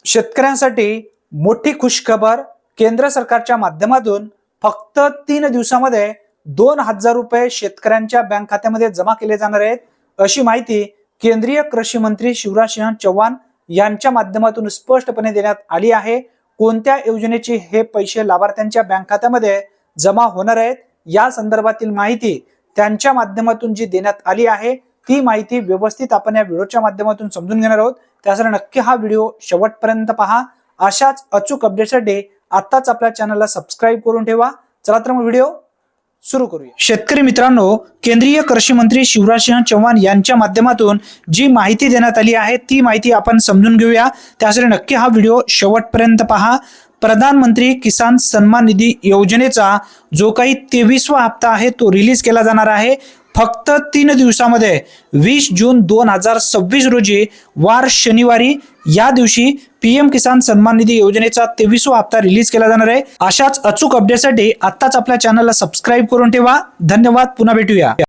शेतकऱ्यांसाठी मोठी खुशखबर केंद्र सरकारच्या माध्यमातून फक्त 3 दिवसामध्ये 2000 रुपये शेतकऱ्यांच्या बँक खात्यामध्ये जमा केले जाणार आहेत, अशी माहिती केंद्रीय कृषी मंत्री शिवराज सिंह चौहान यांच्या माध्यमातून स्पष्टपणे देण्यात आली आहे। कोणत्या योजनेचे हे पैसे लाभार्थ्यांच्या बँक खात्यामध्ये जमा होणार आहेत या संदर्भातील माहिती त्यांच्या माध्यमातून जी देण्यात आली आहे ती माहिती व्यवस्थित आपण या व्हिडिओच्या माध्यमातून समजून घेणार आहोत। त्यासाठी नक्की हा व्हिडिओ शेवटपर्यंत पहा। अशाच अचूक अपडेटसाठी आताच आपल्या चॅनलला सबस्क्राइब करून ठेवा। चला तर मग व्हिडिओ सुरू करूया। शेतकरी मित्रांनो, केंद्रीय कृषी मंत्री शिवराज सिंह चौहान यांच्या माध्यमातून जी माहिती देण्यात आली आहे ती माहिती आपण समजून घेऊया। त्यासाठी नक्की हा व्हिडिओ शेवटपर्यंत पहा। प्रधानमंत्री किसान सन्मान निधी योजनेचा जो काही 23वा हप्ता आहे तो रिलीज केला जाणार आहे। फक्त 3 दिवसामध्ये 20 जून 2026 रोजी वार शनिवारी या दिवशी पीएम किसान सन्मान निधी योजनेचा 23वा हप्ता रिलीज केला जाणार आहे। अशाच अचूक अपडेटसाठी आताच आपल्या चॅनलला सबस्क्राइब करून ठेवा। धन्यवाद, पुन्हा भेटूया।